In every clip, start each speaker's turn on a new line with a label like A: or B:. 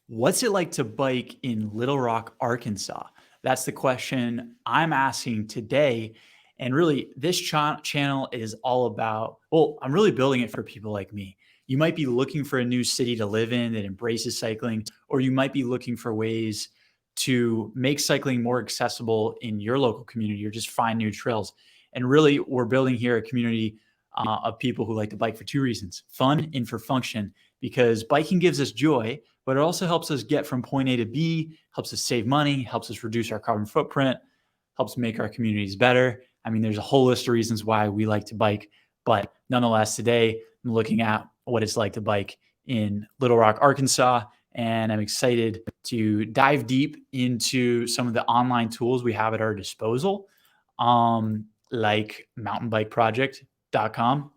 A: What's it like to bike in Little Rock, Arkansas? That's the question I'm asking today. And really, this channel is all about, well, I'm really building it for people like me. You might be looking for a new city to live in that embraces cycling, or you might be looking for ways to make cycling more accessible in your local community or just find new trails. And really, we're building here a community of people who like to bike for two reasons: fun and for function, because biking gives us joy, but it also helps us get from point A to B, helps us save money, helps us reduce our carbon footprint, helps make our communities better. I mean, there's a whole list of reasons why we like to bike, but nonetheless, today I'm looking at what it's like to bike in Little Rock, Arkansas, and I'm excited to dive deep into some of the online tools we have at our disposal, like mountainbikeproject.com.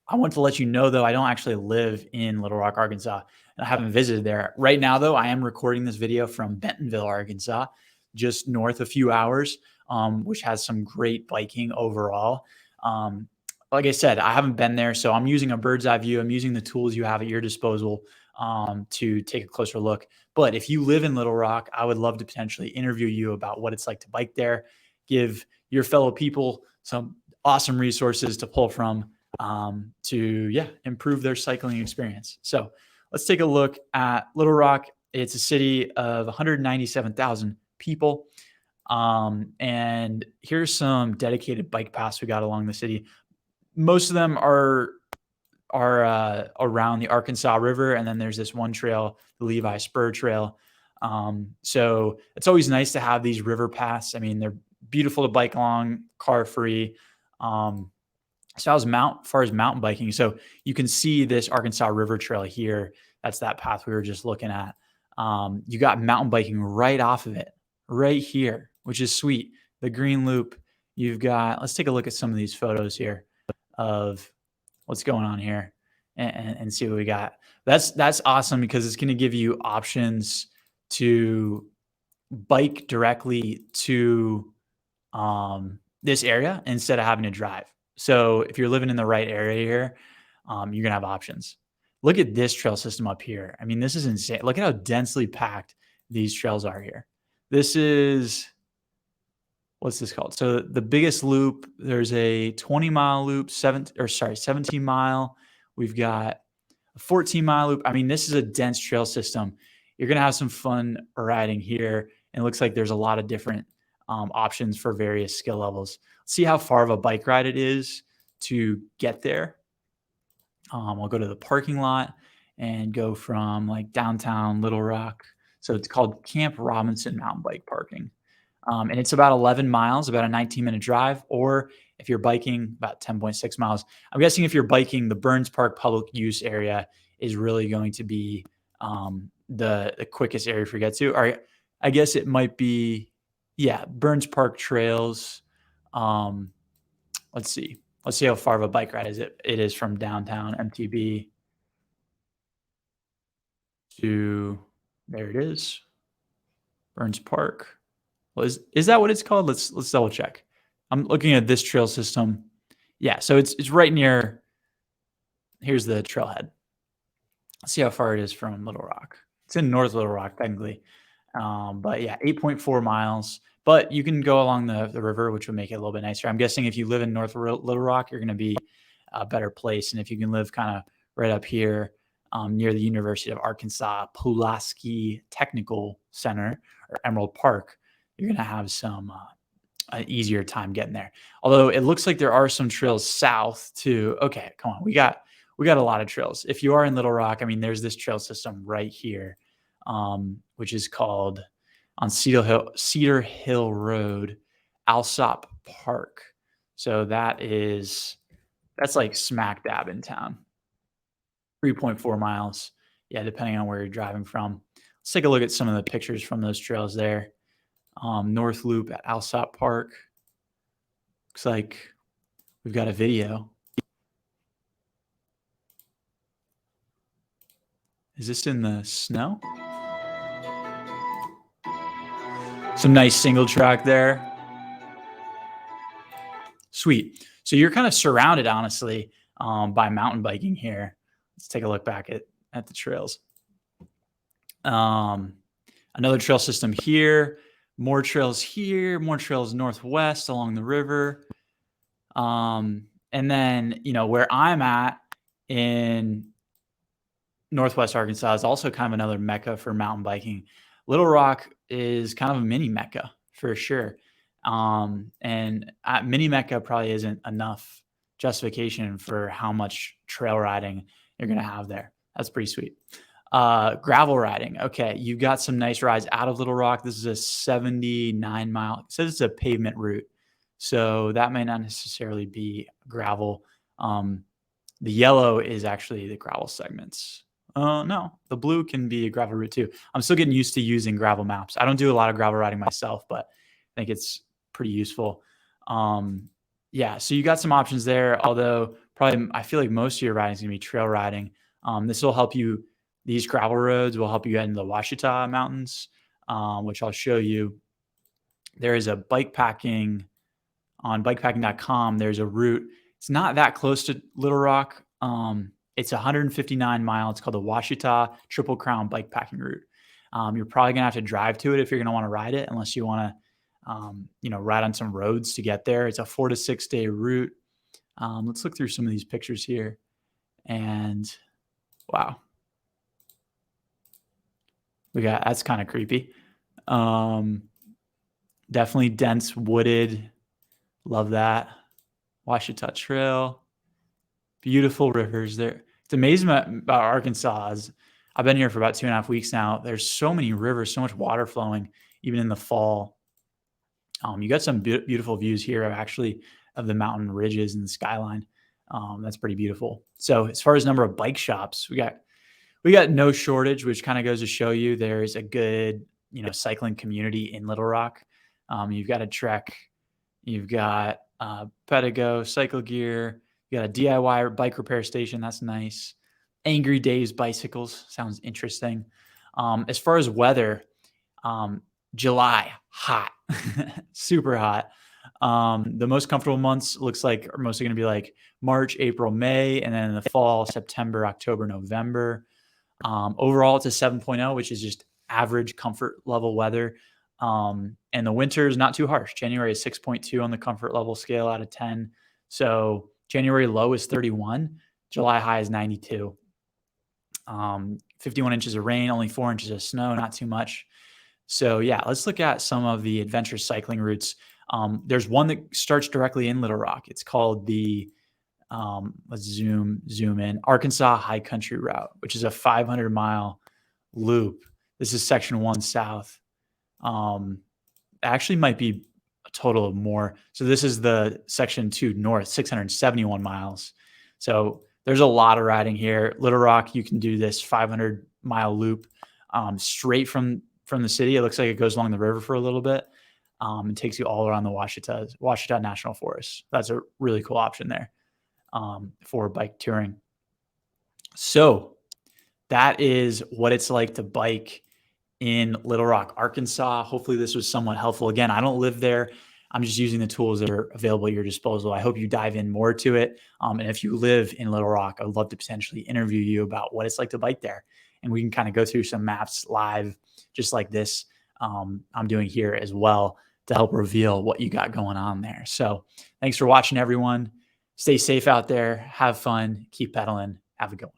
A: I want to let you know, though, I don't actually live in Little Rock, Arkansas, and I haven't visited there. Right now, though, I am recording this video from Bentonville, Arkansas, just north a few hours, which has some great biking overall. Like I said, I haven't been there, so I'm using a bird's eye view. I'm using the tools you have at your disposal to take a closer look. But if you live in Little Rock, I would love to potentially interview you about what it's like to bike there, give your fellow people some awesome resources to pull from to improve their cycling experience. So let's take a look at Little Rock. It's a city of 197,000 people. And here's some dedicated bike paths we got along the city. Most of them are around the Arkansas River, and then there's this one trail, the Levi Spur Trail. So it's always nice to have these river paths. I mean, they're beautiful to bike along, car free. So as far as mountain biking, so you can see this Arkansas River Trail here. That's that path we were just looking at. You got mountain biking right off of it, right here, which is sweet. The green loop. You've got, let's take a look at some of these photos here of what's going on here and see what we got. That's awesome because it's going to give you options to bike directly to this area instead of having to drive. So if you're living in the right area here, you're gonna have options. Look at this trail system up here. I mean, this is insane. Look at how densely packed these trails are here. This is, what's this called? So the biggest loop, there's a 20-mile loop, 17 mile. We've got a 14-mile loop. I mean, this is a dense trail system. You're gonna have some fun riding here. And it looks like there's a lot of different options for various skill levels. See how far of a bike ride it is to get there. I'll go to the parking lot and go from like downtown Little Rock. So it's called Camp Robinson Mountain Bike Parking. And it's about 11 miles, about a 19-minute drive, or if you're biking, about 10.6 miles. I'm guessing if you're biking, the Burns Park public use area is really going to be the quickest area for you to get to. Or I guess it might be, Burns Park Trails. Let's see. Let's see how far of a bike ride it is from downtown MTB to, there it is, Burns Park. Well, is that what it's called? Let's double check. I'm looking at this trail system. Yeah, so it's right near, here's the trailhead. Let's see how far it is from Little Rock. It's in North Little Rock, technically. But yeah, 8.4 miles. But you can go along the river, which would make it a little bit nicer. I'm guessing if you live in North Little Rock, you're going to be a better place. And if you can live kind of right up here near the University of Arkansas Pulaski Technical Center or Emerald Park, you're going to have some an easier time getting there. Although it looks like there are some trails south too. Okay, come on. We got a lot of trails. If you are in Little Rock, I mean, there's this trail system right here, which is called on Cedar Hill Road, Alsop Park. So that's like smack dab in town. 3.4 miles. Yeah, depending on where you're driving from. Let's take a look at some of the pictures from those trails there. North Loop at Alsop Park. Looks like we've got a video. Is this in the snow? Some nice single track there. Sweet. So you're kind of surrounded, honestly, by mountain biking here. Let's take a look back at the trails. Um, Another trail system here, more trails northwest along the river. And then, where I'm at in Northwest Arkansas is also kind of another mecca for mountain biking. Little Rock is kind of a mini mecca for sure. And mini mecca probably isn't enough justification for how much trail riding you're going to have there. That's pretty sweet. Gravel riding. Okay, you've got some nice rides out of Little Rock. This is a 79-mile. It says it's a pavement route, so that may not necessarily be gravel. The yellow is actually the gravel segments. No, the blue can be a gravel route too. I'm still getting used to using gravel maps. I don't do a lot of gravel riding myself, but I think it's pretty useful. Yeah, so you got some options there, although probably I feel like most of your riding is going to be trail riding. This will help you. These gravel roads will help you get into the Washita Mountains, which I'll show you. There is a bikepacking on bikepacking.com. There's a route. It's not that close to Little Rock. It's 159 miles. It's called the Washita Triple Crown Bikepacking Route. You're probably gonna have to drive to it if you're gonna want to ride it, unless you want to, ride on some roads to get there. It's a 4 to 6 day route. Let's look through some of these pictures here, and wow, that's kind of creepy. Definitely dense wooded. Love that. Washita Trail. Beautiful rivers there. It's amazing about Arkansas. I've been here for about 2.5 weeks now. There's so many rivers, so much water flowing, even in the fall. You got some beautiful views here of the mountain ridges and the skyline. That's pretty beautiful. So as far as number of bike shops, we got no shortage, which kind of goes to show you there's a good, cycling community in Little Rock. You've got a Trek, you've got Pedigo, Cycle Gear, you got a DIY bike repair station. That's nice. Angry Dave's Bicycles sounds interesting. As far as weather, July, hot, super hot. The most comfortable months looks like are mostly going to be like March, April, May, and then in the fall, September, October, November. Overall, it's a 7.0, which is just average comfort level weather. And the winter is not too harsh. January is 6.2 on the comfort level scale out of 10. So January low is 31. July high is 92. 51 inches of rain, only 4 inches of snow, not too much. So yeah, let's look at some of the adventure cycling routes. There's one that starts directly in Little Rock. It's called the, let's zoom in, Arkansas High Country Route, which is a 500-mile loop. This is section 1 south. Actually might be a total of more. So this is the section 2 north, 671 miles. So there's a lot of riding here. Little Rock, you can do this 500-mile loop straight from the city. It looks like it goes along the river for a little bit. It takes you all around the Washita National Forest. That's a really cool option there for bike touring. So that is what it's like to bike in Little Rock, Arkansas. Hopefully this was somewhat helpful. Again, I don't live there. I'm just using the tools that are available at your disposal. I hope you dive in more to it. And if you live in Little Rock, I would love to potentially interview you about what it's like to bike there. And we can kind of go through some maps live, just like this I'm doing here as well, to help reveal what you got going on there. So thanks for watching, everyone. Stay safe out there. Have fun. Keep pedaling. Have a good one.